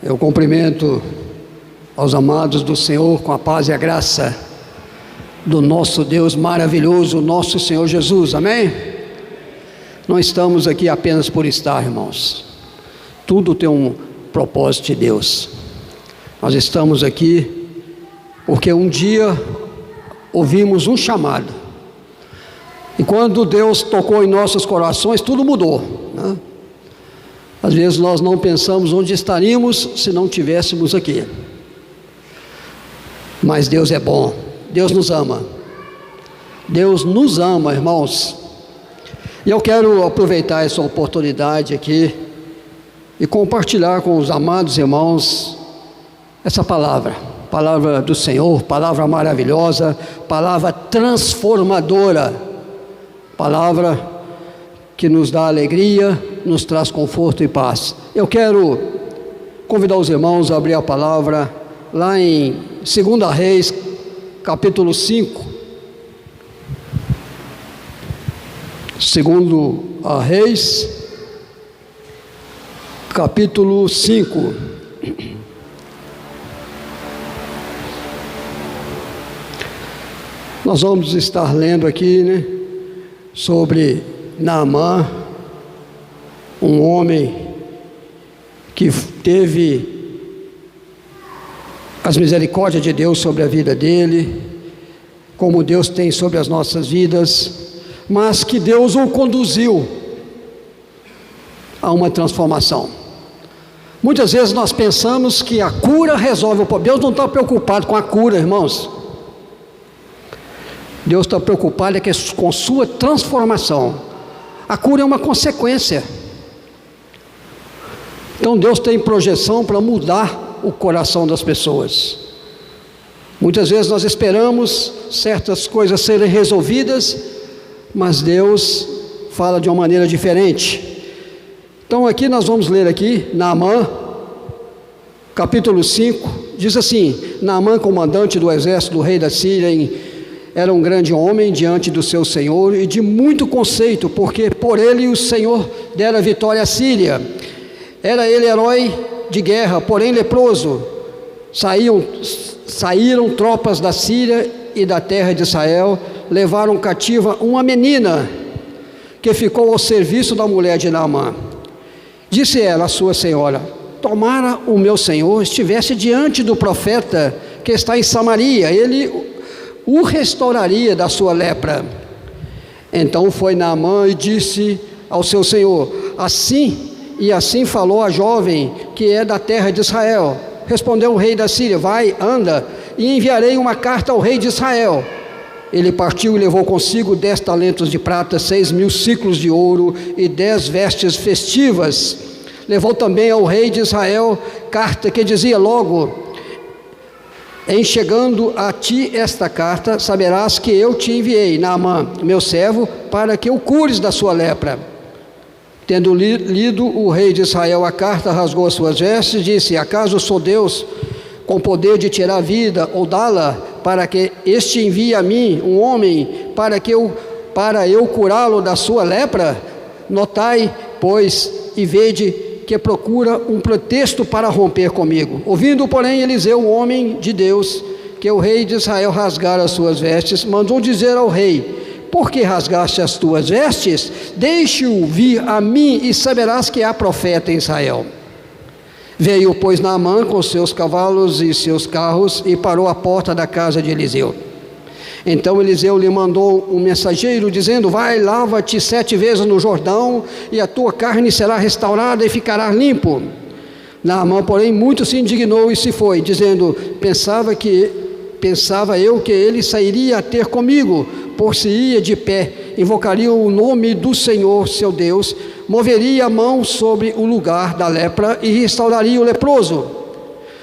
Eu cumprimento aos amados do Senhor com a paz e a graça do nosso Deus maravilhoso, nosso Senhor Jesus, amém? Não estamos aqui apenas por estar, irmãos. Tudo tem um propósito de Deus. Nós estamos aqui porque um dia ouvimos um chamado. E quando Deus tocou em nossos corações, tudo mudou, né? Às vezes nós não pensamos onde estaríamos se não estivéssemos aqui. Mas Deus é bom, Deus nos ama. Deus nos ama, irmãos. E eu quero aproveitar essa oportunidade aqui e compartilhar com os amados irmãos essa palavra do Senhor, palavra maravilhosa, palavra transformadora, palavra que nos dá alegria, nos traz conforto e paz. Eu quero convidar os irmãos a abrir a palavra lá em 2 Reis, capítulo 5. 2 Reis, capítulo 5. Nós vamos estar lendo aqui, né, sobre Naamã, um homem que teve as misericórdias de Deus sobre a vida dele, como Deus tem sobre as nossas vidas, mas que Deus o conduziu a uma transformação. Muitas vezes nós pensamos que a cura resolve o problema. Deus não está preocupado com a cura, irmãos. Deus está preocupado com sua transformação. A cura é uma consequência. Então Deus tem projeção para mudar o coração das pessoas. Muitas vezes nós esperamos certas coisas serem resolvidas, mas Deus fala de uma maneira diferente. Então aqui nós vamos ler aqui, Naamã, capítulo 5, diz assim: Naamã, comandante do exército do rei da Síria, era um grande homem diante do seu Senhor e de muito conceito, porque por ele o Senhor dera vitória à Síria. Era ele herói de guerra, porém leproso. Saíram tropas da Síria e da terra de Israel, levaram cativa uma menina que ficou ao serviço da mulher de Naamã. Disse ela à sua senhora: tomara o meu senhor estivesse diante do profeta que está em Samaria, ele o restauraria da sua lepra. Então foi Naamã e disse ao seu senhor: assim falou a jovem que é da terra de Israel. Respondeu o rei da Síria: vai, anda, e enviarei uma carta ao rei de Israel. Ele partiu e levou consigo 10 talentos de prata, 6.000 siclos de ouro e 10 vestes festivas. Levou também ao rei de Israel carta que dizia logo: em chegando a ti esta carta, saberás que eu te enviei, Naamã, meu servo, para que o cures da sua lepra. Tendo lido o rei de Israel a carta, rasgou as suas vestes e disse: acaso sou Deus com poder de tirar a vida ou dá-la, para que este envie a mim um homem para eu curá-lo da sua lepra? Notai, pois, e vede que procura um pretexto para romper comigo. Ouvindo, porém, Eliseu, o homem de Deus, que o rei de Israel rasgara as suas vestes, mandou dizer ao rei: por que rasgaste as tuas vestes? Deixe-o vir a mim e saberás que há profeta em Israel. Veio, pois, Naamã com seus cavalos e seus carros e parou à porta da casa de Eliseu. Então Eliseu lhe mandou um mensageiro dizendo: vai, lava-te 7 vezes no Jordão e a tua carne será restaurada e ficará limpo. Naamã, porém, muito se indignou e se foi, dizendo: pensava eu que ele sairia a ter comigo, por se ia de pé, invocaria o nome do Senhor seu Deus, moveria a mão sobre o lugar da lepra e restauraria o leproso.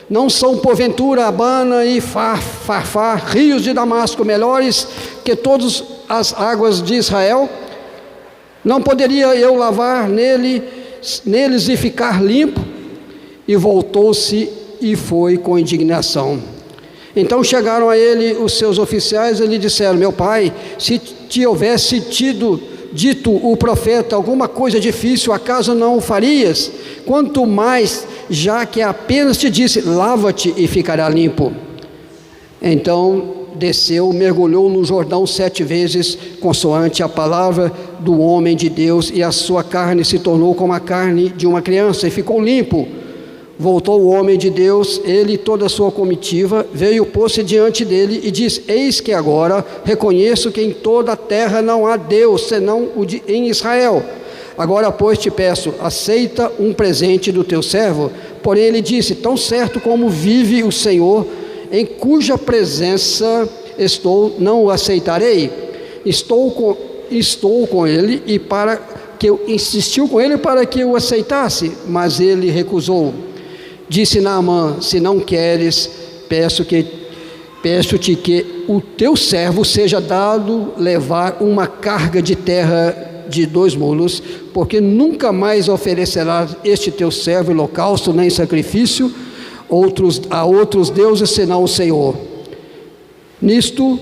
Não são porventura Abana e Farfar, rios de Damasco, melhores que todas as águas de Israel? Não poderia eu lavar neles e ficar limpo? E voltou-se e foi com indignação. Então chegaram a ele os seus oficiais e lhe disseram: meu pai, se te houvesse tido dito o profeta alguma coisa difícil, acaso não o farias? Quanto mais, já que apenas te disse, lava-te e ficará limpo. Então desceu, mergulhou no Jordão 7 vezes, consoante a palavra do homem de Deus, e a sua carne se tornou como a carne de uma criança, e ficou limpo. Voltou o homem de Deus, ele e toda a sua comitiva, veio pôr-se diante dele e disse: eis que agora reconheço que em toda a terra não há Deus, senão em Israel. Agora, pois, te peço, aceita um presente do teu servo. Porém ele disse: tão certo como vive o Senhor, em cuja presença estou, não o aceitarei. Estou com ele, e para que eu insistiu com ele para que eu aceitasse, mas ele recusou. Disse Naamã: se não queres, peço-te que o teu servo seja dado levar uma carga de terra de 2 mulos, porque nunca mais oferecerá este teu servo holocausto nem sacrifício a outros deuses senão o Senhor. Nisto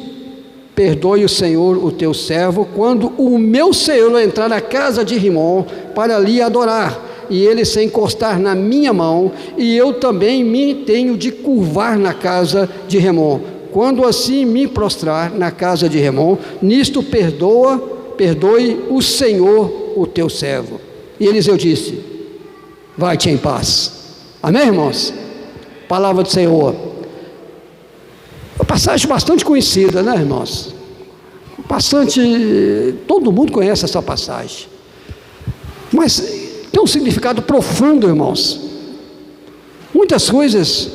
perdoe o Senhor o teu servo, quando o meu Senhor entrar na casa de Rimom para ali adorar, e ele se encostar na minha mão, e eu também me tenho de curvar na casa de Rimom. Quando assim me prostrar na casa de Rimom, nisto perdoe o Senhor o teu servo. E Eliseu disse: vai-te em paz. Amém, irmãos? Palavra do Senhor. Uma passagem bastante conhecida, né, irmãos? Todo mundo conhece essa passagem, mas tem um significado profundo, irmãos. Muitas coisas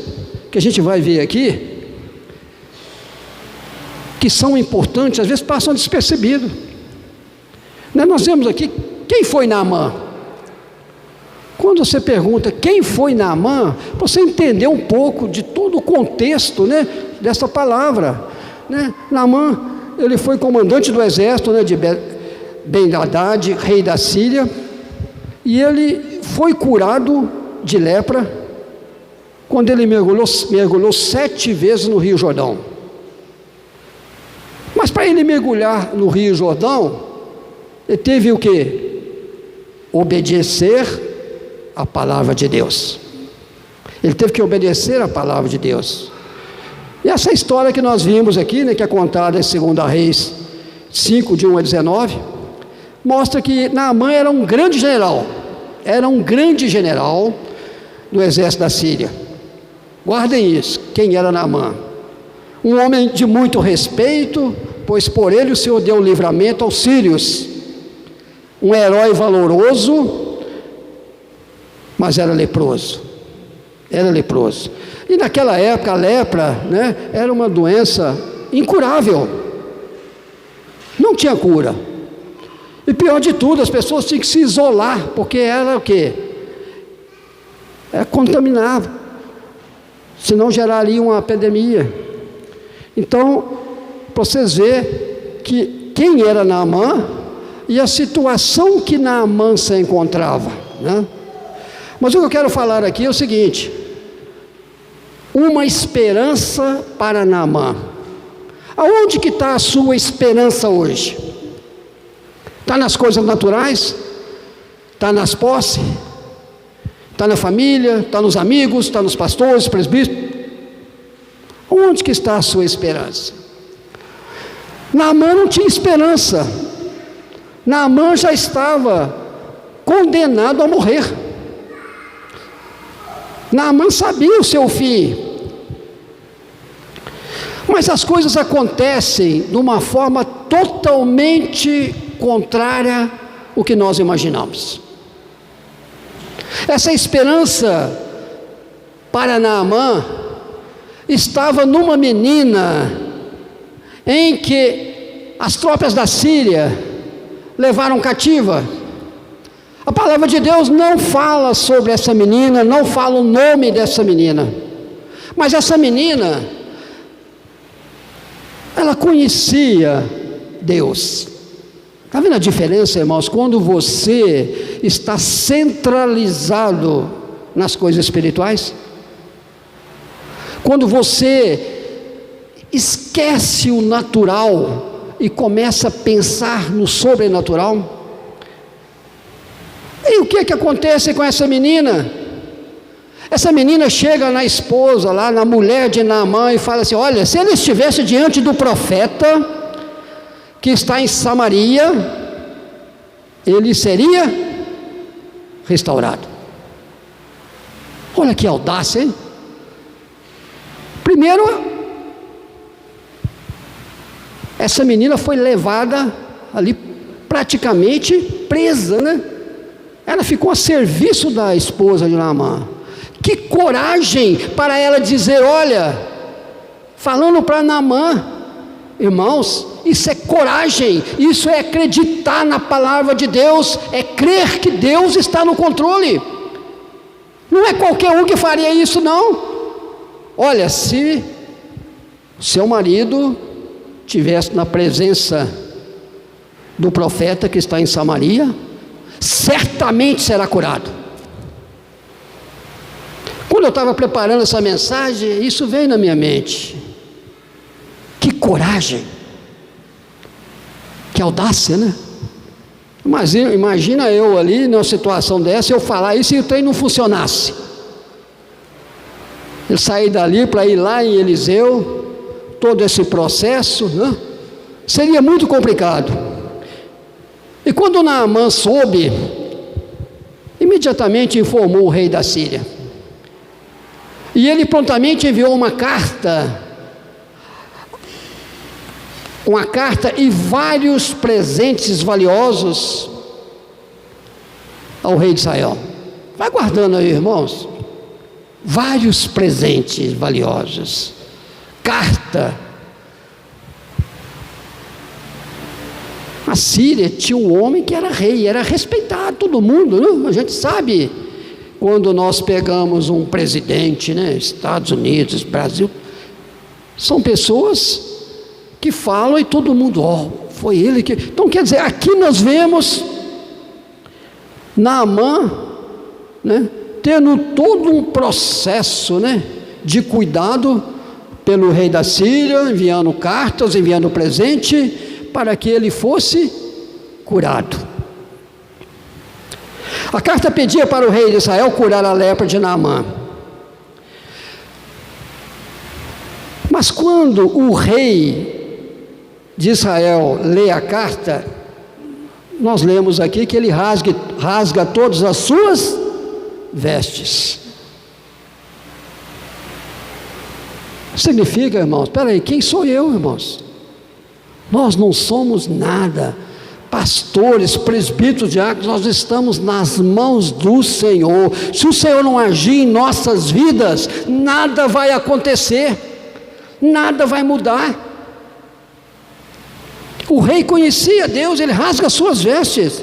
que a gente vai ver aqui, que são importantes, às vezes passam despercebido. Nós vemos aqui, quem foi Naamã? Quando você pergunta quem foi Naamã, você entender um pouco de todo o contexto, dessa palavra. Naamã, ele foi comandante do exército, de Ben-Hadad, rei da Síria, e ele foi curado de lepra quando ele mergulhou 7 vezes no Rio Jordão. Mas para ele mergulhar no Rio Jordão, ele teve o quê? Obedecer a palavra de Deus. Ele teve que obedecer a palavra de Deus. E essa história que nós vimos aqui, que é contada em 2 Reis 5, de 1 a 19, mostra que Naamã era um grande general. Era um grande general do exército da Síria. Guardem isso, quem era Naamã? Um homem de muito respeito, pois por ele o Senhor deu livramento aos sírios. Um herói valoroso, mas era leproso. Era leproso. E naquela época a lepra, era uma doença incurável. Não tinha cura. E pior de tudo, as pessoas tinham que se isolar, porque era o quê? Era contaminado, senão geraria uma epidemia. Então, para vocês verem que quem era Naamã e a situação que Naamã se encontrava. Mas o que eu quero falar aqui é o seguinte: uma esperança para Naamã. Aonde que está a sua esperança hoje? Está nas coisas naturais? Está nas posses? Está na família? Está nos amigos? Está nos pastores, presbíteros? Onde que está a sua esperança? Naamã não tinha esperança. Naamã já estava condenado a morrer. Naamã sabia o seu fim. Mas as coisas acontecem de uma forma totalmente contrária ao que nós imaginamos. Essa esperança para Naamã estava numa menina em que as tropas da Síria levaram cativa. A palavra de Deus não fala sobre essa menina, não fala o nome dessa menina, mas essa menina, ela conhecia Deus. Está vendo a diferença, irmãos? Quando você está centralizado nas coisas espirituais, quando você esquece o natural e começa a pensar no sobrenatural. E o que acontece com essa menina? Essa menina chega na esposa, lá na mulher de Naamã, e fala assim: olha, se ele estivesse diante do profeta que está em Samaria, ele seria restaurado. Olha que audácia, hein? Primeiro, essa menina foi levada ali, praticamente presa, né? Ela ficou a serviço da esposa de Naamã. Que coragem para ela dizer: olha, falando para Naamã, irmãos, isso é coragem, isso é acreditar na palavra de Deus, é crer que Deus está no controle. Não é qualquer um que faria isso, não. Olha, se seu marido estivesse na presença do profeta que está em Samaria, certamente será curado. Quando eu estava preparando essa mensagem, isso veio na minha mente. Que coragem, que audácia, né? Mas imagina eu ali numa situação dessa, eu falar isso e o trem não funcionasse. Eu saí dali para ir lá em Eliseu, todo esse processo, né? Seria muito complicado. E quando Naamã soube, imediatamente informou o rei da Síria. E ele prontamente enviou uma carta e vários presentes valiosos ao rei de Israel. Vai guardando aí, irmãos. Vários presentes valiosos. Carta. A Síria tinha um homem que era rei, era respeitado, todo mundo, né? A gente sabe, quando nós pegamos um presidente, né? Estados Unidos, Brasil, são pessoas que falam e todo mundo, foi ele que... Então, quer dizer, aqui nós vemos Naamã, né, tendo todo um processo, né, de cuidado pelo rei da Síria, enviando cartas, enviando presente, para que ele fosse curado. A carta pedia para o rei de Israel curar a lepra de Naamã. Mas quando o rei de Israel lê a carta, nós lemos aqui que ele rasga todas as suas vestes. Significa, irmãos, espera aí, quem sou eu, irmãos? Nós não somos nada. Pastores, presbíteros, diáconos, nós estamos nas mãos do Senhor. Se o Senhor não agir em nossas vidas, nada vai acontecer, nada vai mudar. O rei conhecia Deus, ele rasga suas vestes,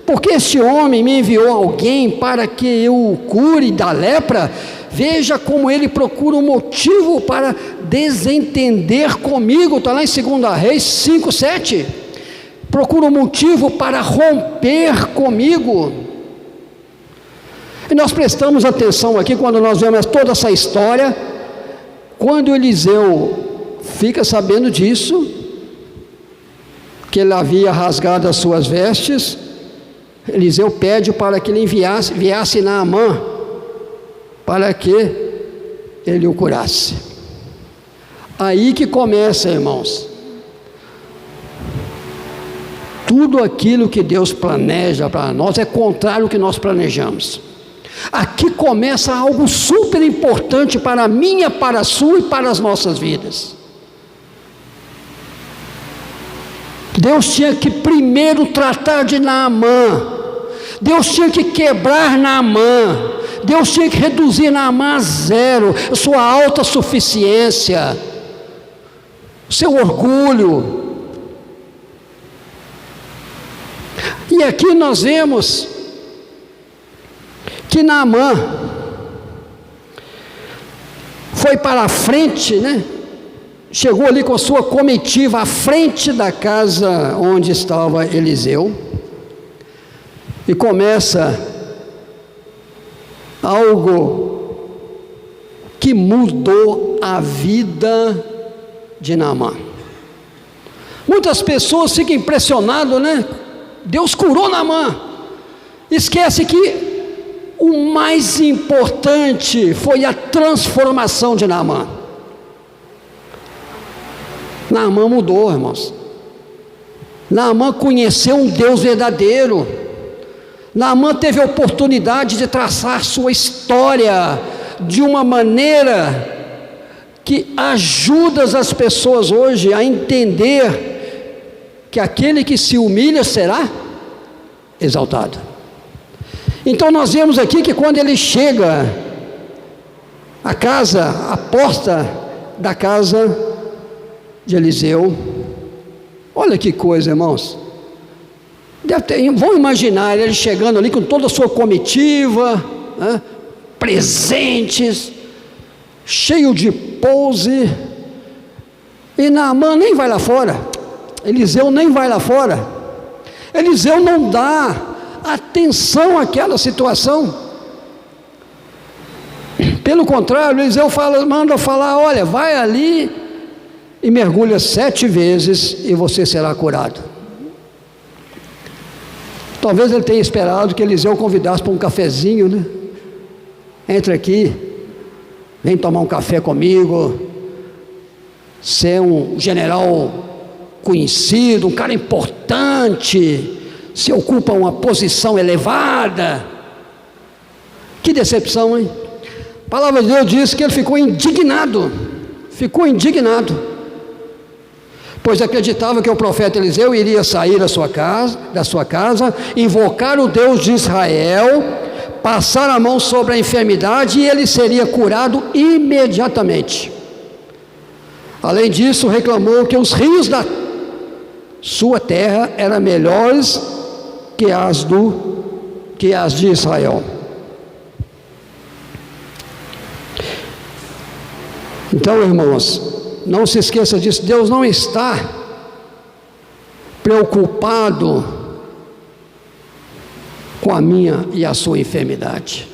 porque este homem me enviou alguém para que eu o cure da lepra. Veja como ele procura um motivo para desentender comigo, está lá em 2 Reis 5:7. Procura um motivo para romper comigo. E nós prestamos atenção aqui quando nós vemos toda essa história. Quando Eliseu fica sabendo disso, que ele havia rasgado as suas vestes, Eliseu pede para que ele enviasse Naamã, para que ele o curasse. Aí que começa, irmãos, tudo aquilo que Deus planeja para nós é contrário ao que nós planejamos. Aqui começa algo super importante para a minha, para a sua e para as nossas vidas. Deus tinha que primeiro tratar de Naamã. Deus tinha que quebrar Naamã. Deus tinha que reduzir Naamã a zero, a sua autossuficiência, seu orgulho. E aqui nós vemos que Naamã foi para a frente, né? Chegou ali com a sua comitiva à frente da casa onde estava Eliseu, e começa algo que mudou a vida de Naamã. Muitas pessoas ficam impressionadas, né? Deus curou Naamã. Esquece que o mais importante foi a transformação de Naamã. Naamã mudou, irmãos. Naamã conheceu um Deus verdadeiro. Naamã teve a oportunidade de traçar sua história de uma maneira que ajuda as pessoas hoje a entender que aquele que se humilha será exaltado. Então nós vemos aqui que quando ele chega à casa, à porta da casa de Eliseu, olha que coisa, irmãos. Vão imaginar ele chegando ali com toda a sua comitiva, né, presentes, cheio de pose, e Naamã nem vai lá fora. Eliseu nem vai lá fora. Eliseu não dá atenção àquela situação. Pelo contrário, Eliseu manda falar: olha, vai ali e mergulha 7 vezes e você será curado. Talvez ele tenha esperado que Eliseu convidasse para um cafezinho, né? Entra aqui, vem tomar um café comigo. Você é um general conhecido, um cara importante, se ocupa uma posição elevada. Que decepção, hein? A palavra de Deus diz que ele ficou indignado, pois acreditava que o profeta Eliseu iria sair da sua casa, invocar o Deus de Israel, passar a mão sobre a enfermidade e ele seria curado imediatamente. Além disso, reclamou que os rios da sua terra eram melhores que as de Israel. Então, irmãos, não se esqueça disso. Deus não está preocupado com a minha e a sua enfermidade.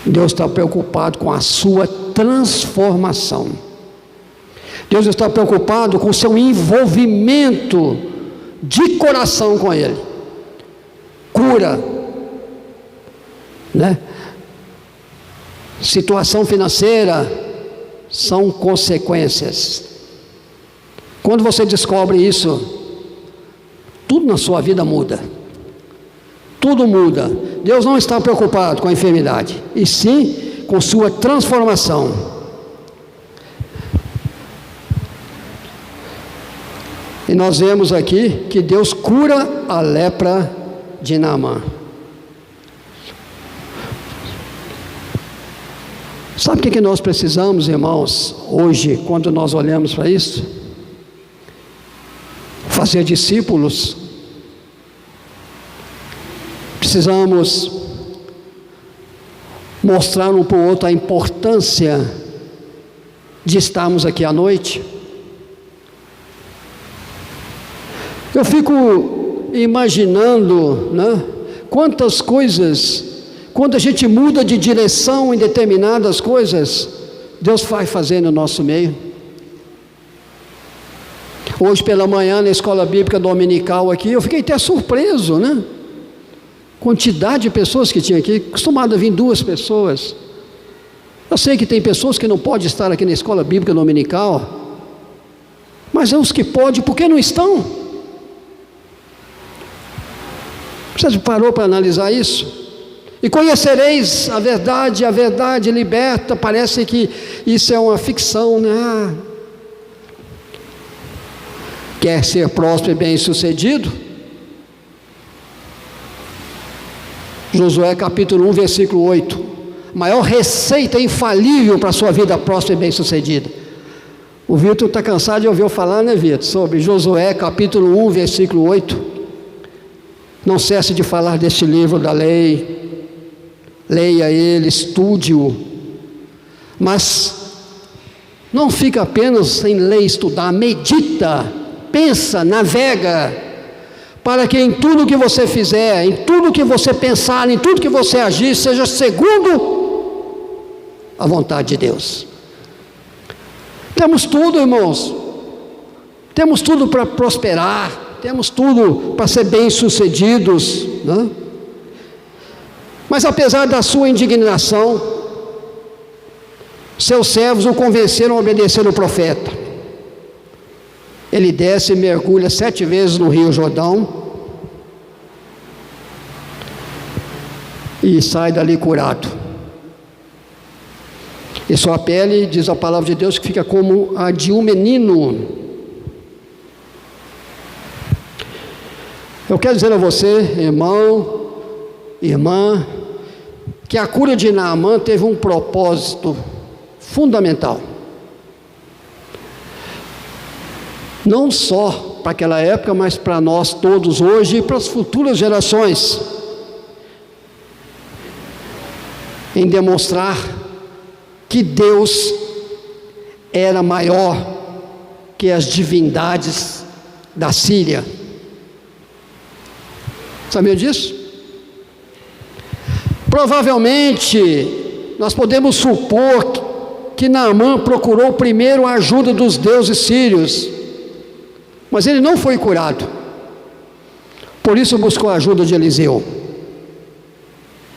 Deus está preocupado com a sua transformação. Deus está preocupado com o seu envolvimento de coração com Ele. Cura, né? Situação financeira são consequências. Quando você descobre isso, tudo na sua vida muda. Tudo muda. Deus não está preocupado com a enfermidade, e sim com sua transformação. E nós vemos aqui que Deus cura a lepra de Naamã. Sabe o que nós precisamos, irmãos, hoje, quando nós olhamos para isso? Fazer discípulos. Precisamos mostrar um para o outro a importância de estarmos aqui à noite. Eu fico imaginando, né, quantas coisas, quando a gente muda de direção em determinadas coisas, Deus vai fazer no nosso meio. Hoje pela manhã, na escola bíblica dominical aqui, eu fiquei até surpreso, né? Quantidade de pessoas que tinha aqui, acostumado a vir 2 pessoas. Eu sei que tem pessoas que não podem estar aqui na escola bíblica dominical, mas é os que podem, por que não estão? Você parou para analisar isso? E conhecereis a verdade liberta. Parece que isso é uma ficção, né? Quer ser próspero e bem sucedido? Josué capítulo 1, versículo 8. Maior receita infalível para a sua vida próspera e bem sucedida. O Vitor está cansado de ouvir eu falar, né, Vitor? Sobre Josué capítulo 1, versículo 8. Não cesse de falar deste livro da lei, leia ele, estude-o, mas não fica apenas em ler e estudar, medita, pensa, navega, para que em tudo que você fizer, em tudo que você pensar, em tudo que você agir, seja segundo a vontade de Deus. Temos tudo, irmãos, temos tudo para prosperar, temos tudo para ser bem-sucedidos, né? Mas apesar da sua indignação, seus servos o convenceram a obedecer o profeta. Ele desce e mergulha 7 vezes no rio Jordão e sai dali curado. E sua pele, diz a palavra de Deus, que fica como a de um menino. Eu quero dizer a você, irmão, irmã, que a cura de Naamã teve um propósito fundamental. Não só para aquela época, mas para nós todos hoje e para as futuras gerações. Em demonstrar que Deus era maior que as divindades da Síria. Sabia disso? Provavelmente, nós podemos supor que Naamã procurou primeiro a ajuda dos deuses sírios, mas ele não foi curado. Por isso buscou a ajuda de Eliseu,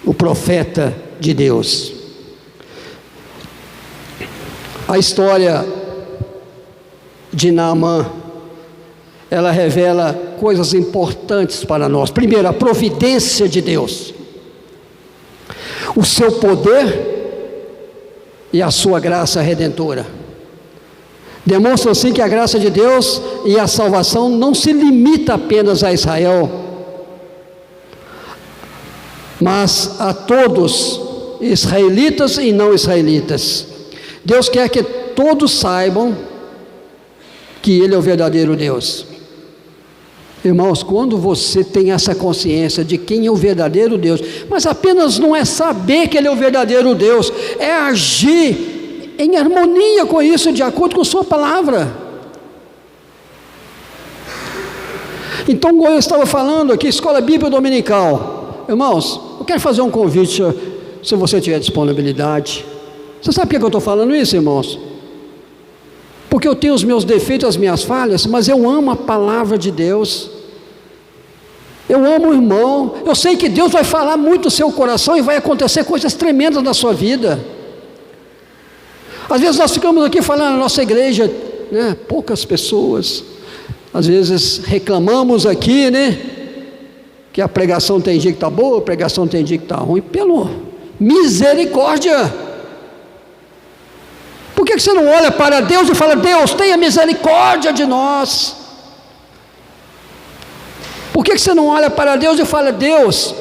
o profeta de Deus. A história de Naamã, ela revela coisas importantes para nós. Primeiro, a providência de Deus, o seu poder e a sua graça redentora. Demonstra assim que a graça de Deus e a salvação não se limita apenas a Israel, mas a todos, israelitas e não israelitas. Deus quer que todos saibam que Ele é o verdadeiro Deus. Irmãos, quando você tem essa consciência de quem é o verdadeiro Deus, mas apenas não é saber que Ele é o verdadeiro Deus, é agir em harmonia com isso, de acordo com sua palavra. Então, como eu estava falando aqui, Escola Bíblica Dominical, irmãos, eu quero fazer um convite, se você tiver disponibilidade. Você sabe por que eu estou falando isso, irmãos? Porque eu tenho os meus defeitos, as minhas falhas, mas eu amo a palavra de Deus. Eu amo o irmão. Eu sei que Deus vai falar muito no seu coração e vai acontecer coisas tremendas na sua vida. Às vezes nós ficamos aqui falando na nossa igreja, né, poucas pessoas. Às vezes reclamamos aqui, né, que a pregação tem dia que está boa, a pregação tem dia que está ruim. Pelo misericórdia! Por que você não olha para Deus e fala: Deus, tenha misericórdia de nós? Por que você não olha para Deus e fala: Deus,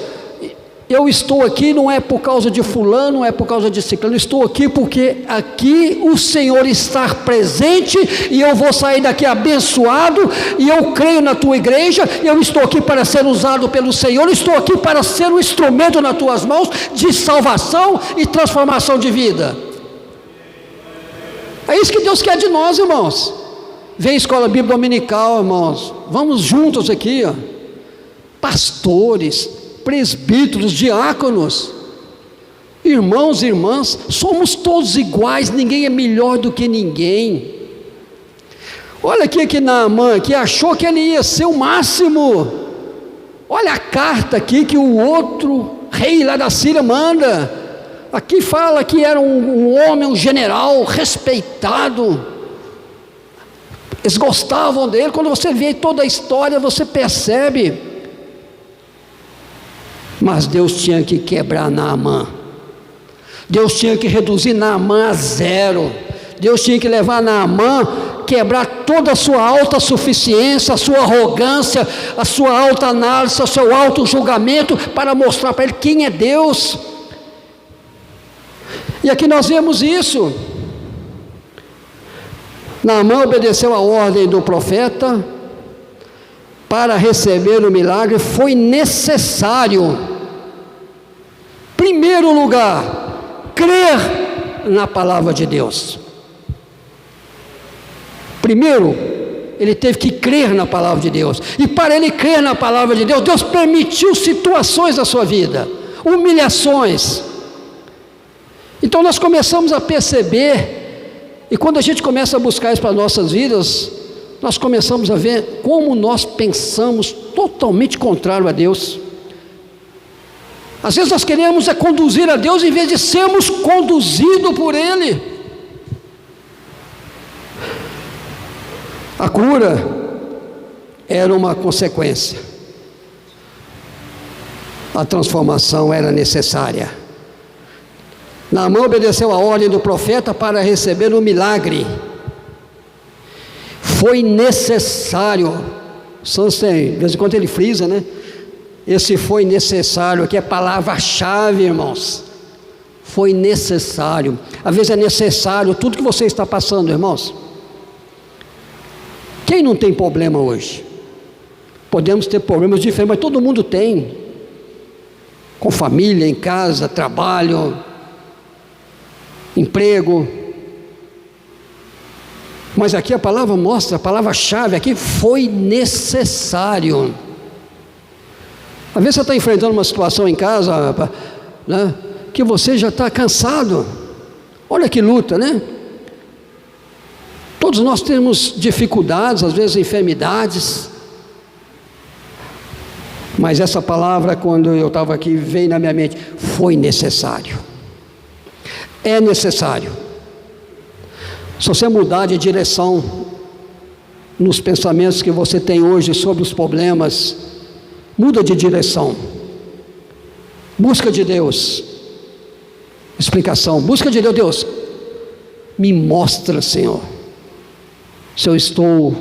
eu estou aqui não é por causa de fulano, não é por causa de ciclano, estou aqui porque aqui o Senhor está presente e eu vou sair daqui abençoado, e eu creio na tua igreja, eu estou aqui para ser usado pelo Senhor, estou aqui para ser um instrumento nas tuas mãos de salvação e transformação de vida. É isso que Deus quer de nós, irmãos. Vem Escola Bíblica Dominical, irmãos, vamos juntos aqui, ó. Pastores, presbíteros, diáconos, irmãos e irmãs, somos todos iguais, ninguém é melhor do que ninguém. Olha aqui que Naamã, que achou que ele ia ser o máximo. Olha a carta aqui que o outro rei lá da Síria manda. Aqui fala que era um homem, um general respeitado, eles gostavam dele. Quando você vê toda a história, você percebe. Mas Deus tinha que quebrar Naamã, Deus tinha que reduzir Naamã a zero, Deus tinha que levar Naamã, quebrar toda a sua autossuficiência, a sua arrogância, a sua autoanálise, o seu auto-julgamento, para mostrar para ele quem é Deus. E aqui nós vemos isso. Naamã obedeceu a ordem do profeta. Para receber o milagre foi necessário, primeiro lugar, crer na palavra de Deus. Primeiro, ele teve que crer na palavra de Deus. E para ele crer na palavra de Deus, Deus permitiu situações na sua vida, humilhações. Então nós começamos a perceber, e quando a gente começa a buscar isso para as nossas vidas, nós começamos a ver como nós pensamos totalmente contrário a Deus. Às vezes nós queremos conduzir a Deus em vez de sermos conduzidos por Ele. A cura era uma consequência. A transformação era necessária. Naamã obedeceu a ordem do profeta para receber o milagre. Foi necessário. Sansen, de vez em quando ele frisa, né? Esse foi necessário, aqui é palavra-chave, irmãos. Foi necessário. Às vezes é necessário tudo que você está passando, irmãos. Quem não tem problema hoje? Podemos ter problemas diferentes, mas todo mundo tem. Com família, em casa, trabalho, emprego. Mas aqui a palavra mostra, a palavra-chave aqui, foi necessário. Às vezes você está enfrentando uma situação em casa, né, que você já está cansado. Olha que luta, né? Todos nós temos dificuldades, às vezes enfermidades. Mas essa palavra, quando eu estava aqui, veio na minha mente: foi necessário. É necessário. Se você mudar de direção nos pensamentos que você tem hoje sobre os problemas, muda de direção. Busca de Deus explicação. Busca de Deus. Deus, me mostra, Senhor, se eu estou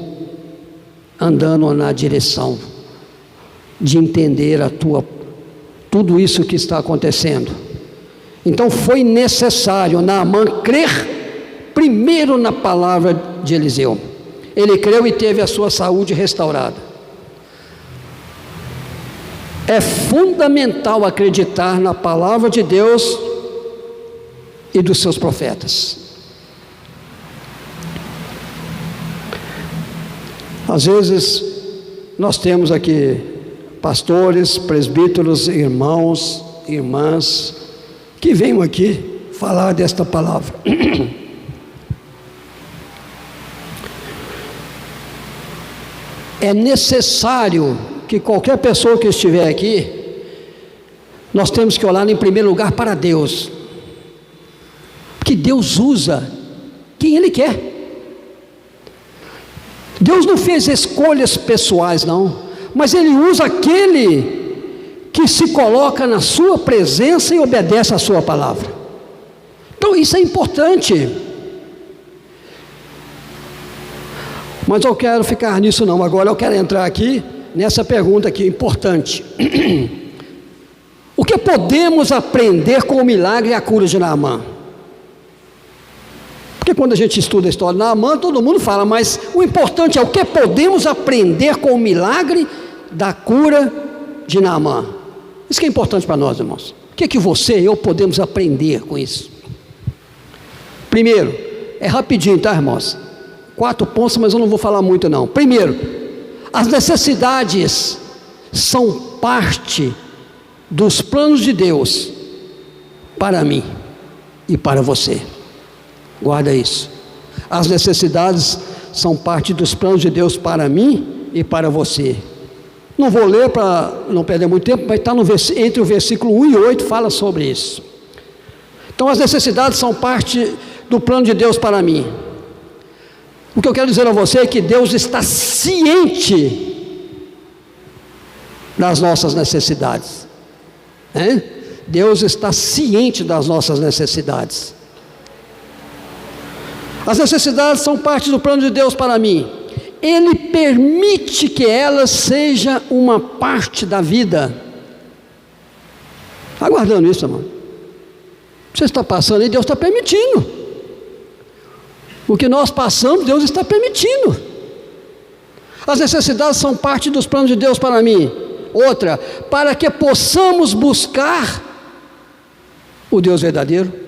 andando na direção de entender tudo isso que está acontecendo. Então foi necessário Naamã crer primeiro na palavra de Eliseu. Ele creu e teve a sua saúde restaurada. É fundamental acreditar na palavra de Deus e dos seus profetas. Às vezes nós temos aqui pastores, presbíteros, irmãos, irmãs, que venham aqui falar desta palavra. É necessário que qualquer pessoa que estiver aqui, nós temos que olhar em primeiro lugar para Deus, porque Deus usa quem Ele quer. Deus não fez escolhas pessoais, não, mas Ele usa aquele que se coloca na sua presença e obedece a sua palavra. Então isso é importante. Mas eu quero ficar nisso não, agora eu quero entrar aqui nessa pergunta aqui, importante. O que podemos aprender com o milagre e a cura de Naamã? Porque quando a gente estuda a história de Naamã, todo mundo fala, mas o importante é o que podemos aprender com o milagre da cura de Naamã. Isso que é importante para nós, irmãos. O que você e eu podemos aprender com isso? Primeiro, é rapidinho, tá, irmãos? 4 pontos, mas eu não vou falar muito não. Primeiro, as necessidades são parte dos planos de Deus para mim e para você. Guarda isso. As necessidades são parte dos planos de Deus para mim e para você. Não vou ler para não perder muito tempo, mas está entre o versículo 1 e 8, fala sobre isso. Então as necessidades são parte do plano de Deus para mim. O que eu quero dizer a você é que Deus está ciente das nossas necessidades. Deus está ciente das nossas necessidades. As necessidades são parte do plano de Deus para mim. Ele permite que elas sejam uma parte da vida. Está aguardando isso, irmão? Você está passando e Deus está permitindo. O que nós passamos, Deus está permitindo. As necessidades são parte dos planos de Deus para mim. Outra, para que possamos buscar o Deus verdadeiro.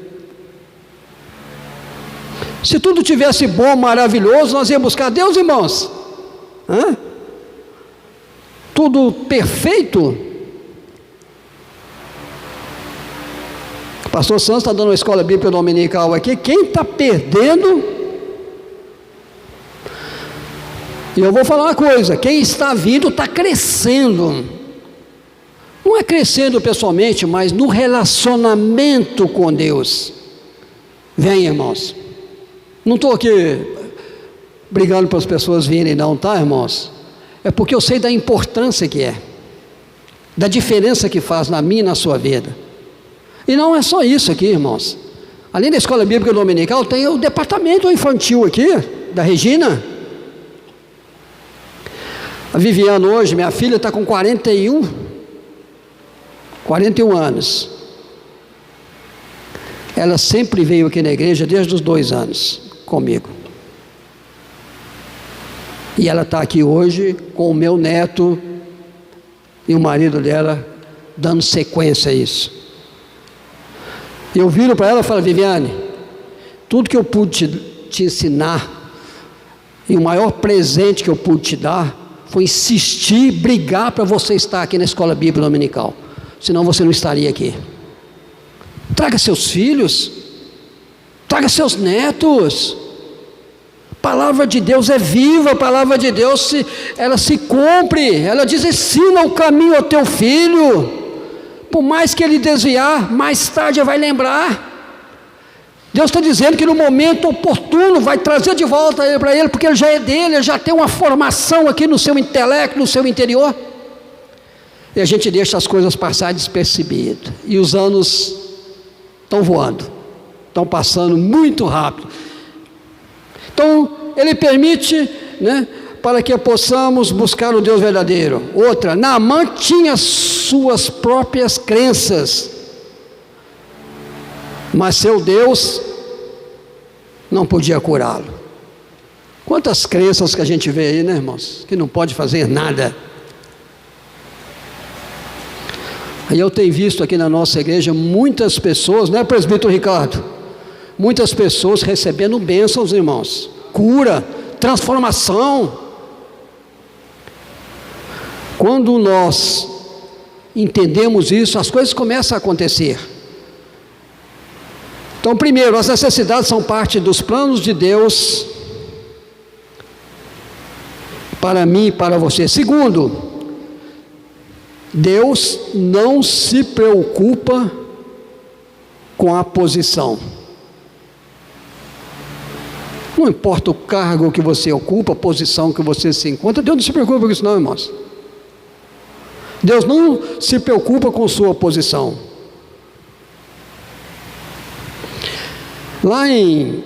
Se tudo tivesse bom, maravilhoso, nós íamos buscar Deus, irmãos. Tudo perfeito. O pastor Santos está dando uma escola bíblica dominical aqui. Quem está perdendo E eu vou falar uma coisa: quem está vindo está crescendo. Não é crescendo pessoalmente, mas no relacionamento com Deus. Vem, irmãos. Não estou aqui brigando para as pessoas virem, não, tá, irmãos? É porque eu sei da importância que é, da diferença que faz na minha e na sua vida. E não é só isso aqui, irmãos. Além da escola bíblica dominical, tem o departamento infantil aqui, da Regina. A Viviane hoje, minha filha, está com 41 anos. Ela sempre veio aqui na igreja desde os 2 anos comigo. E ela está aqui hoje com o meu neto e o marido dela, dando sequência a isso. Eu viro para ela e falo: Viviane, tudo que eu pude te ensinar, e o maior presente que eu pude te dar, foi insistir, brigar para você estar aqui na escola bíblica dominical. Senão você não estaria aqui. Traga seus filhos, traga seus netos. A palavra de Deus é viva, a palavra de Deus ela se cumpre. Ela diz: ensina o caminho ao teu filho, por mais que ele desviar, mais tarde vai lembrar. Deus está dizendo que no momento oportuno vai trazer de volta ele para ele, porque ele já é dele, ele já tem uma formação aqui no seu intelecto, no seu interior. E a gente deixa as coisas passar despercebidas, e os anos estão voando, estão passando muito rápido. Então ele permite, né, para que possamos buscar o Deus verdadeiro. Outra, Naamã tinha suas próprias crenças, mas seu Deus não podia curá-lo. Quantas crenças que a gente vê aí, né, irmãos, que não pode fazer nada. Aí eu tenho visto aqui na nossa igreja muitas pessoas, né, presbítero Ricardo? Muitas pessoas recebendo bênçãos, irmãos, cura, transformação. Quando nós entendemos isso, as coisas começam a acontecer. Então, primeiro, as necessidades são parte dos planos de Deus para mim e para você. Segundo, Deus não se preocupa com a posição. Não importa o cargo que você ocupa, a posição que você se encontra, Deus não se preocupa com isso não, irmãos. Deus não se preocupa com sua posição. Lá em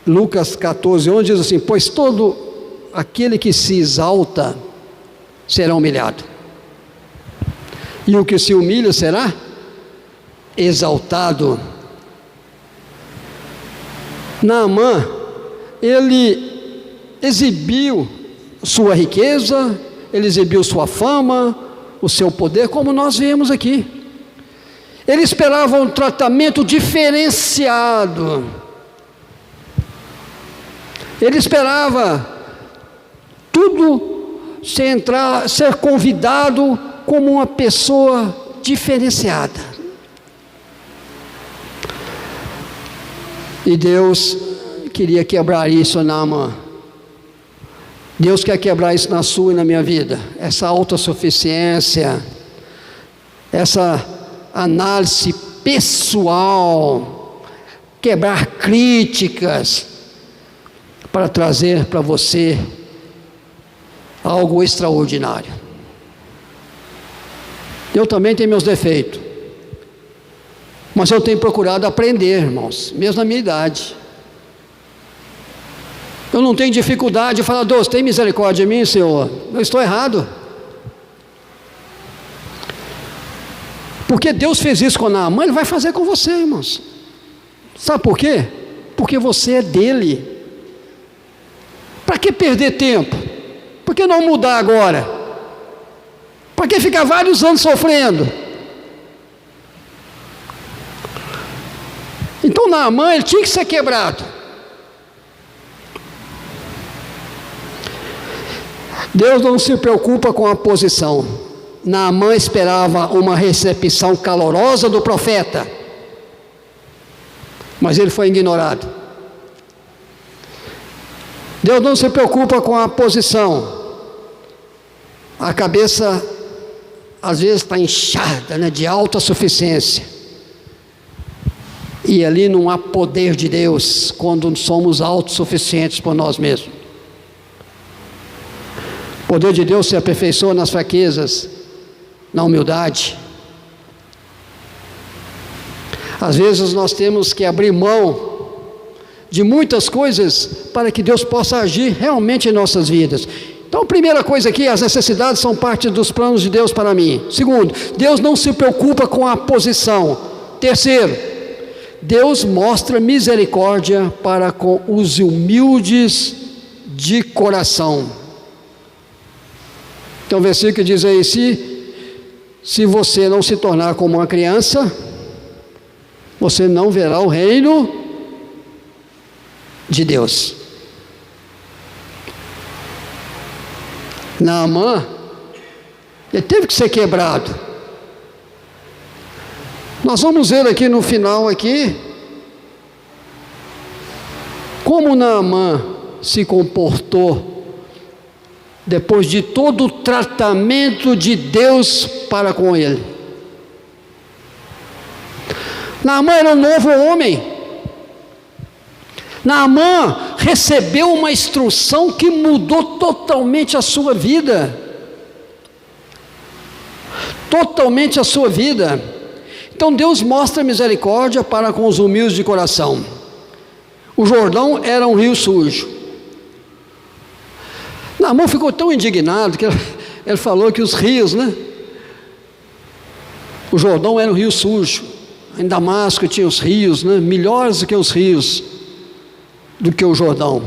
Lucas 14:11 diz assim: pois todo aquele que se exalta será humilhado, e o que se humilha será exaltado. Naamã, ele exibiu sua riqueza, ele exibiu sua fama, o seu poder, como nós vemos aqui. Ele esperava um tratamento diferenciado. Ele esperava tudo ser convidado como uma pessoa diferenciada. E Deus queria quebrar isso na Naamã. Deus quer quebrar isso na sua e na minha vida. Essa autossuficiência, essa análise pessoal, quebrar críticas, para trazer para você algo extraordinário. Eu também tenho meus defeitos, mas eu tenho procurado aprender, irmãos, mesmo na minha idade. Eu não tenho dificuldade de falar: Deus, tem misericórdia de mim, Senhor, eu estou errado. Porque Deus fez isso com Naamã, Ele vai fazer com você, irmãos. Sabe por quê? Porque você é dele. Para que perder tempo? Por que não mudar agora? Para que ficar vários anos sofrendo? Então Naamã, ele tinha que ser quebrado. Deus não se preocupa com a posição. Naamã esperava uma recepção calorosa do profeta, mas ele foi ignorado. Deus não se preocupa com a posição. A cabeça às vezes está inchada, né, de autossuficiência. E ali não há poder de Deus quando somos autossuficientes por nós mesmos. O poder de Deus se aperfeiçoa nas fraquezas, na humildade. Às vezes nós temos que abrir mão de muitas coisas para que Deus possa agir realmente em nossas vidas. Então, a primeira coisa aqui, as necessidades são parte dos planos de Deus para mim. Segundo, Deus não se preocupa com a posição. Terceiro, Deus mostra misericórdia para com os humildes de coração. Então o versículo diz aí, se você não se tornar como uma criança, você não verá o reino de Deus. Naamã, ele teve que ser quebrado. Nós vamos ver aqui no final aqui, como Naamã se comportou depois de todo o tratamento de Deus para com ele. Naamã era um novo homem. Naamã recebeu uma instrução que mudou totalmente a sua vida. Totalmente a sua vida. Então Deus mostra misericórdia para com os humildes de coração. O Jordão era um rio sujo. Naamã ficou tão indignado que ele falou que os rios, né? O Jordão era um rio sujo. Em Damasco tinha os rios, né? Melhores do que os rios, do que o Jordão.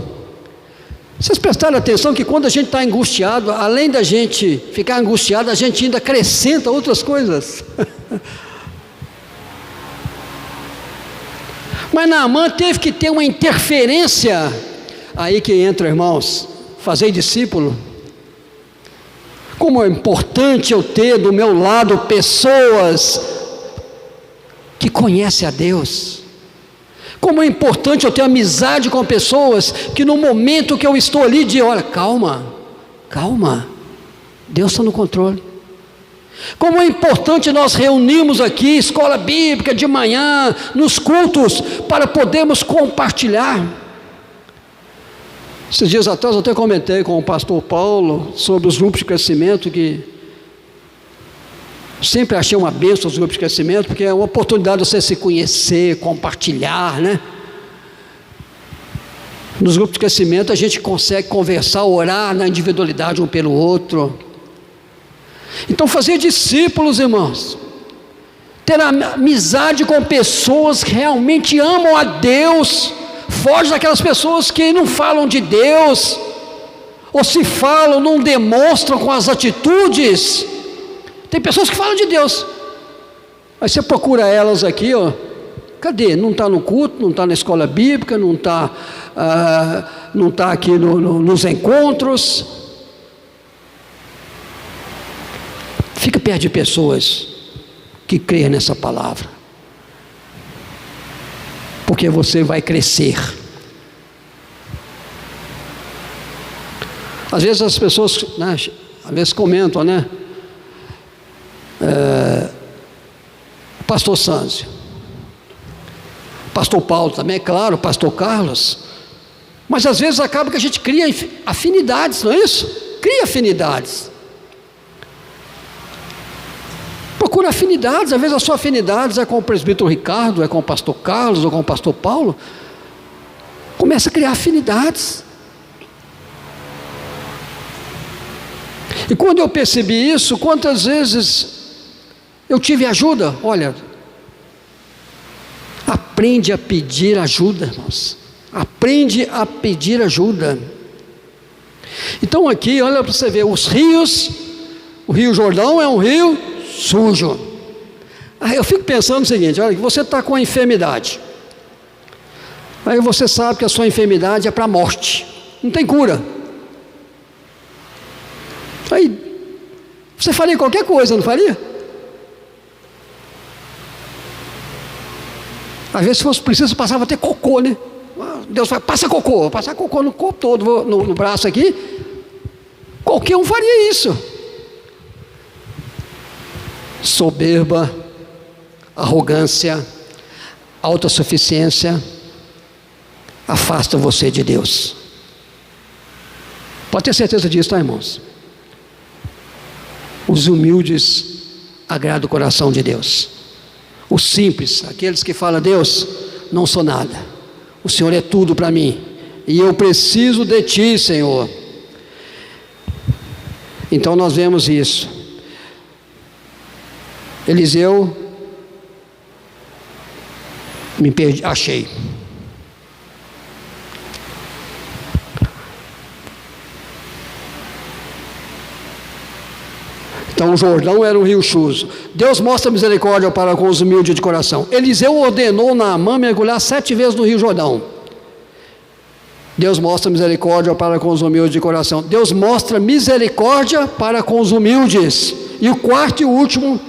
Vocês prestaram atenção que quando a gente está angustiado, além da gente ficar angustiado, a gente ainda acrescenta outras coisas. Mas Naamã teve que ter uma interferência. Aí que entra, irmãos, fazer discípulo. Como é importante eu ter do meu lado pessoas que conhecem a Deus. Como é importante eu ter amizade com pessoas que no momento que eu estou ali, de olha, calma, Deus está no controle. Como é importante nós reunirmos aqui, escola bíblica de manhã, nos cultos, para podermos compartilhar. Esses dias atrás eu até comentei com o pastor Paulo sobre os grupos de crescimento, que sempre achei uma bênção os grupos de crescimento, porque é uma oportunidade de você se conhecer, compartilhar, né? Nos grupos de crescimento a gente consegue conversar, orar na individualidade um pelo outro. Então fazer discípulos, irmãos, ter amizade com pessoas que realmente amam a Deus, foge daquelas pessoas que não falam de Deus, ou se falam, não demonstram com as atitudes. Tem pessoas que falam de Deus, mas você procura elas aqui, ó, cadê? Não está no culto, não está na escola bíblica, não está aqui nos encontros. Fica perto de pessoas que creem nessa palavra, porque você vai crescer. Às vezes as pessoas, né, às vezes comentam, né? Pastor Sâncio, pastor Paulo também, é claro, pastor Carlos, mas às vezes acaba que a gente cria afinidades, não é isso? Cria afinidades. Procura afinidades, às vezes a sua afinidade é com o presbítero Ricardo, é com o pastor Carlos, ou com o pastor Paulo. Começa a criar afinidades. E quando eu percebi isso, quantas vezes eu tive ajuda? Olha, aprende a pedir ajuda, irmãos. Aprende a pedir ajuda. Então aqui, olha para você ver, os rios, o Rio Jordão é um rio sujo. Aí eu fico pensando o seguinte, olha, que você está com a enfermidade. Aí você sabe que a sua enfermidade é para a morte. Não tem cura. Aí, você faria qualquer coisa, não faria? Às vezes, se fosse preciso, passava até cocô, né? Deus fala, passa cocô, vou passar cocô no corpo todo, no braço aqui. Qualquer um faria isso. Soberba, arrogância, autossuficiência, afasta você de Deus. Pode ter certeza disso, tá, irmãos? Os humildes agradam o coração de Deus. Os simples, aqueles que falam, Deus, não sou nada, o Senhor é tudo para mim, e eu preciso de Ti, Senhor. Então nós vemos isso. Eliseu, me perdi, achei. Então o Jordão era um rio chuzo. Deus mostra misericórdia para com os humildes de coração. Eliseu ordenou Naamã mergulhar 7 vezes no rio Jordão. Deus mostra misericórdia para com os humildes de coração. Deus mostra misericórdia para com os humildes. E o quarto e último,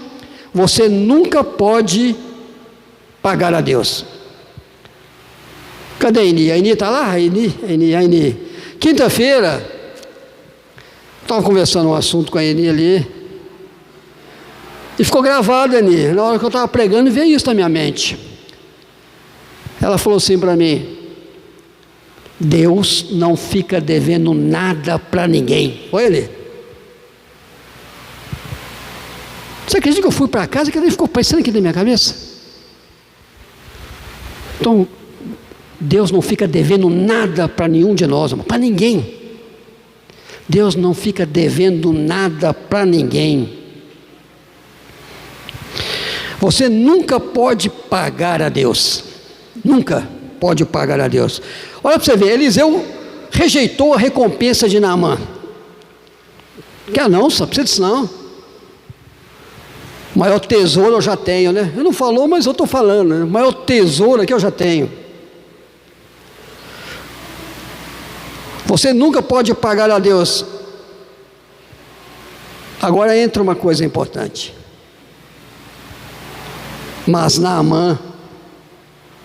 você nunca pode pagar a Deus. Cadê a Eni? A Eni está lá? A Eni. Quinta-feira, estava conversando um assunto com a Eni ali, e ficou gravado, Eni. Na hora que eu estava pregando, veio isso na minha mente. Ela falou assim para mim, Deus não fica devendo nada para ninguém. Olha ele. Você acredita que eu fui para casa e que ele ficou pensando aqui na minha cabeça? Então, Deus não fica devendo nada para nenhum de nós, para ninguém. Deus não fica devendo nada para ninguém. Você nunca pode pagar a Deus. Nunca pode pagar a Deus. Olha para você ver, Eliseu rejeitou a recompensa de Naamã. Quer não, só precisa disso não. O maior tesouro eu já tenho, né? Ele não falou, mas eu estou falando, né? O maior tesouro aqui eu já tenho. Você nunca pode pagar a Deus. Agora entra uma coisa importante. Mas Naamã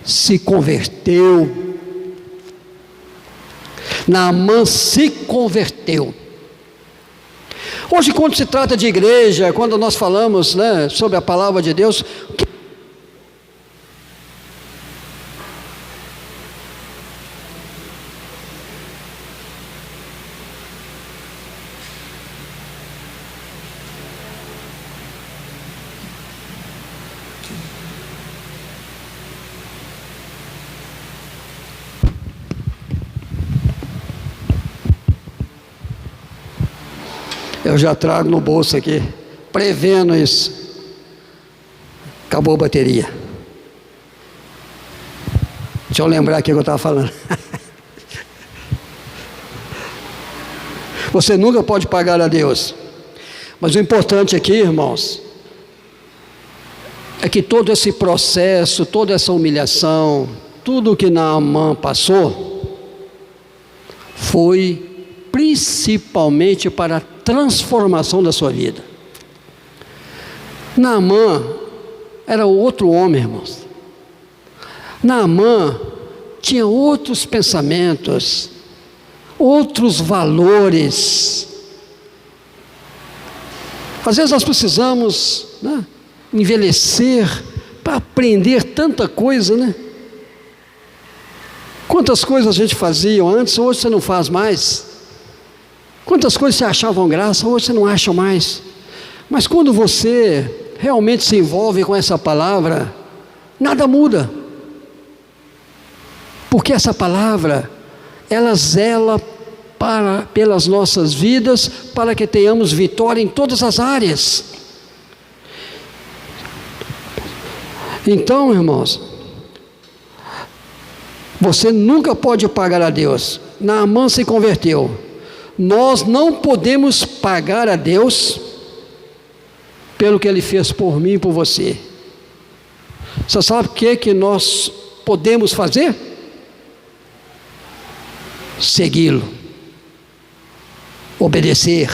se converteu. Naamã se converteu. Hoje, quando se trata de igreja, quando nós falamos, né, sobre a palavra de Deus, eu já trago no bolso aqui, prevendo isso. Acabou a bateria. Deixa eu lembrar aqui o que eu estava falando. Você nunca pode pagar a Deus. Mas o importante aqui, irmãos, é que todo esse processo, toda essa humilhação, tudo que Naamã passou, foi principalmente para a transformação da sua vida. Naamã era outro homem, irmãos. Naamã tinha outros pensamentos, outros valores. Às vezes nós precisamos, né, envelhecer para aprender tanta coisa, né? Quantas coisas a gente fazia antes, hoje você não faz mais. Quantas coisas você achavam graça, hoje você não acha mais. Mas quando você realmente se envolve com essa palavra, nada muda. Porque essa palavra, ela zela pelas nossas vidas, para que tenhamos vitória em todas as áreas. Então, irmãos, você nunca pode pagar a Deus. Naamã se converteu. Nós não podemos pagar a Deus pelo que Ele fez por mim e por você. Você sabe o que nós podemos fazer? Segui-lo, obedecer,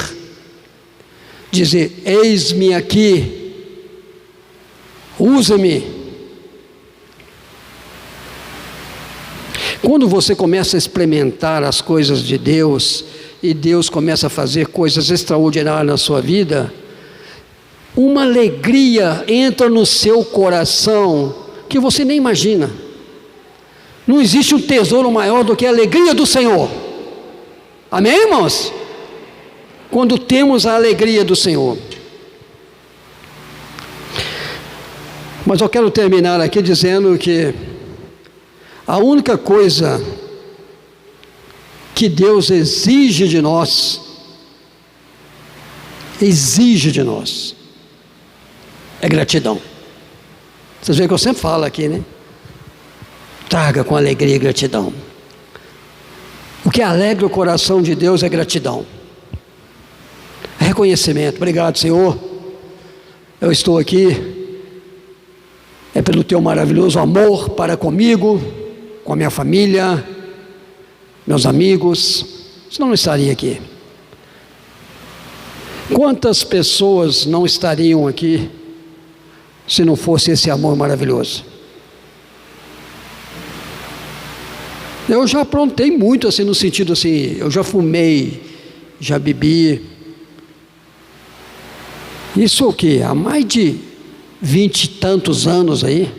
dizer, eis-me aqui, usa-me. Quando você começa a experimentar as coisas de Deus, e Deus começa a fazer coisas extraordinárias na sua vida, uma alegria entra no seu coração que você nem imagina. Não existe um tesouro maior do que a alegria do Senhor. Amém, irmãos? Quando temos a alegria do Senhor. Mas eu quero terminar aqui dizendo que a única coisa que Deus exige de nós, é gratidão. Vocês veem que eu sempre falo aqui, né? Traga com alegria e gratidão. O que alegra o coração de Deus é gratidão. É reconhecimento. Obrigado, Senhor. Eu estou aqui. É pelo teu maravilhoso amor para comigo, com a minha família, meus amigos. Senão não estaria aqui. Quantas pessoas não estariam aqui se não fosse esse amor maravilhoso? Eu já aprontei muito assim, no sentido assim, eu já fumei, já bebi. Isso o quê? Há mais de 20 e tantos anos aí.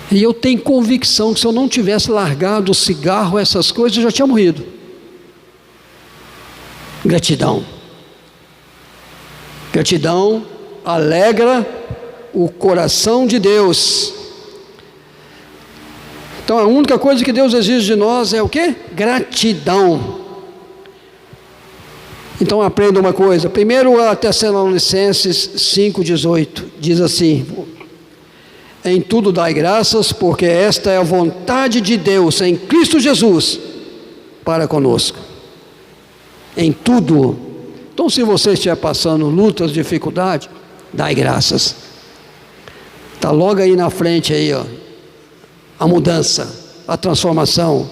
E eu tenho convicção que se eu não tivesse largado o cigarro, essas coisas, eu já tinha morrido. Gratidão. Gratidão alegra o coração de Deus. Então a única coisa que Deus exige de nós é o quê? Gratidão. Então aprenda uma coisa. Primeiro a Tessalonicenses 5,18 diz assim: em tudo dai graças, porque esta é a vontade de Deus em Cristo Jesus para conosco. Em tudo. Então se você estiver passando lutas, dificuldades, dai graças. Está logo aí na frente aí, ó, a mudança, a transformação.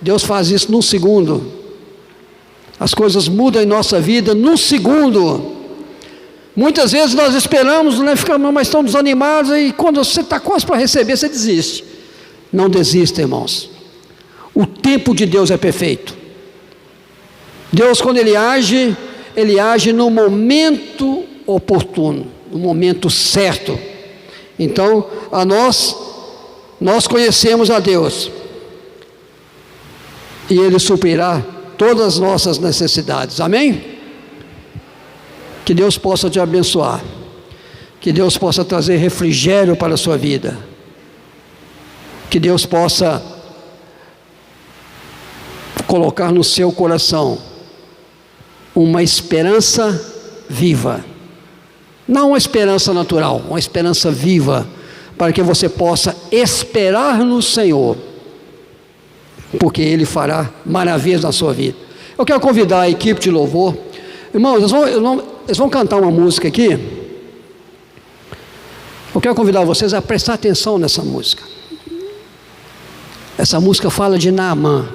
Deus faz isso num segundo. As coisas mudam em nossa vida num segundo. Muitas vezes nós esperamos, né, ficamos mas tão desanimados, e quando você está quase para receber, você desiste. Não desista, irmãos. O tempo de Deus é perfeito. Deus, quando Ele age no momento oportuno, no momento certo. Então, nós conhecemos a Deus, e Ele suprirá todas as nossas necessidades. Amém? Que Deus possa te abençoar, que Deus possa trazer refrigério para a sua vida, que Deus possa colocar no seu coração uma esperança viva, não uma esperança natural, uma esperança viva, para que você possa esperar no Senhor, porque Ele fará maravilhas na sua vida. Eu quero convidar a equipe de louvor. Irmãos, eles vão cantar uma música aqui. Eu quero convidar vocês a prestar atenção nessa música. Essa música fala de Naamã.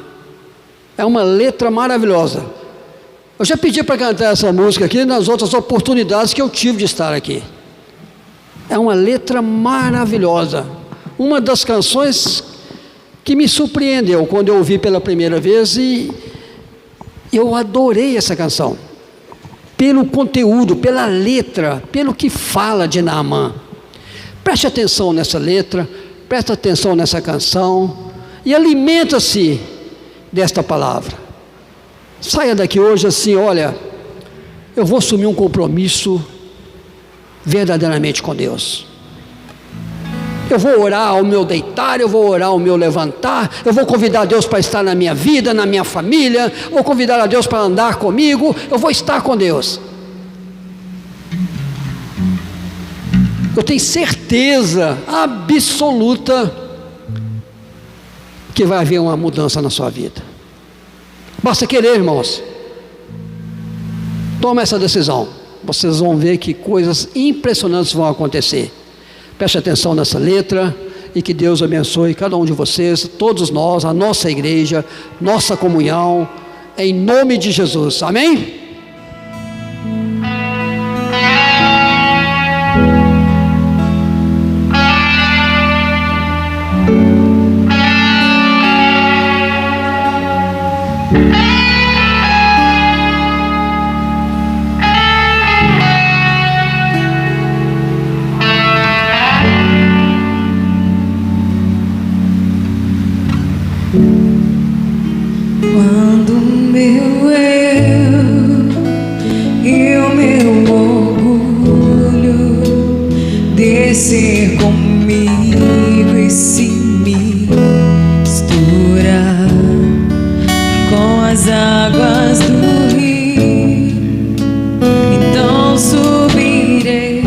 É uma letra maravilhosa. Eu já pedi para cantar essa música aqui nas outras oportunidades que eu tive de estar aqui. É uma letra maravilhosa. Uma das canções que me surpreendeu quando eu ouvi pela primeira vez, e eu adorei essa canção. Pelo conteúdo, pela letra, pelo que fala de Naamã. Preste atenção nessa letra, preste atenção nessa canção e alimenta-se desta palavra. Saia daqui hoje assim: olha, eu vou assumir um compromisso verdadeiramente com Deus. Eu vou orar ao meu deitar, eu vou orar ao meu levantar, eu vou convidar Deus para estar na minha vida, na minha família, vou convidar a Deus para andar comigo, eu vou estar com Deus. Eu tenho certeza absoluta que vai haver uma mudança na sua vida. Basta querer, irmãos. Toma essa decisão. Vocês vão ver que coisas impressionantes vão acontecer. Preste atenção nessa letra, e que Deus abençoe cada um de vocês, todos nós, a nossa igreja, nossa comunhão, em nome de Jesus. Amém? Quando meu eu e o meu orgulho descer comigo e se misturar com as águas do rio, então subirei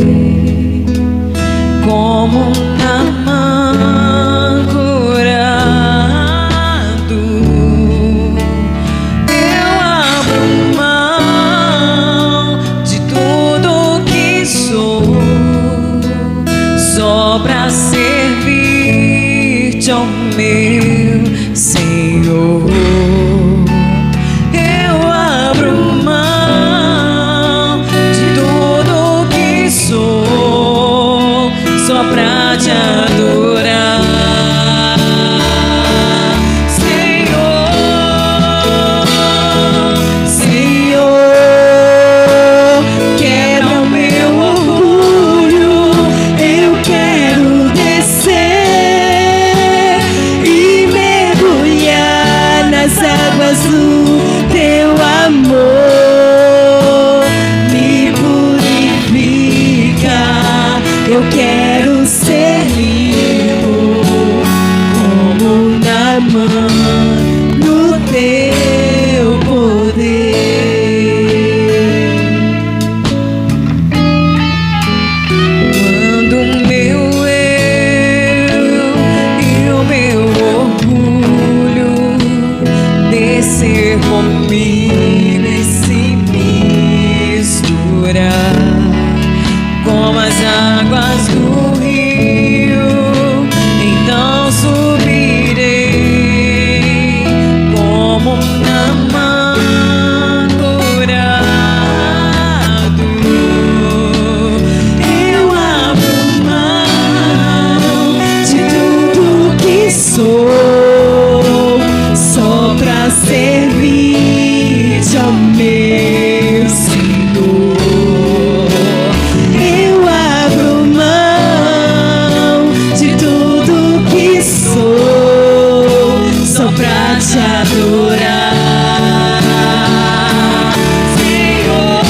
como Naamã curado. Eu abro mão de tudo que sou, só pra servir-te, ó meu Senhor. Eu abro mão de tudo que sou, só pra te adorar, Senhor. Senhor, quebra o meu orgulho, eu quero descer e mergulhar nas águas do teu amor. Me purifica, eu quero ser limpo como Naamã no teu poder. Quando o meu eu e o meu orgulho descer comigo e se misturar como as águas do rio, então subirei como Naamã curado. Eu abro mão de tudo que sou, só pra servir-te, ó meu Senhor. Eu abro mão de tudo que sou, só pra te adorar, Senhor.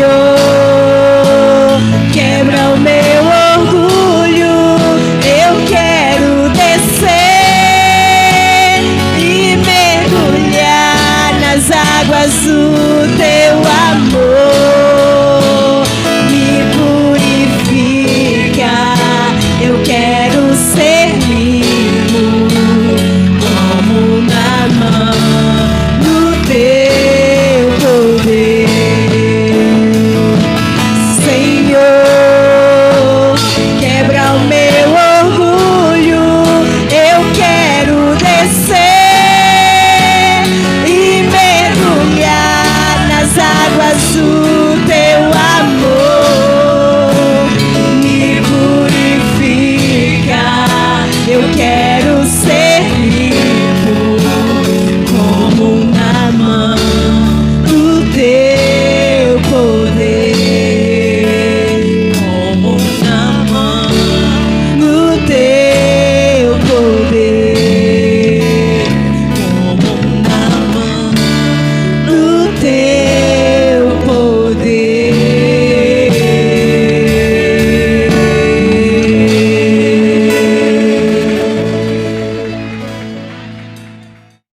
Senhor, quebra o meu orgulho, eu quero descer e mergulhar nas águas do teu amor. Me purifica, eu quero ser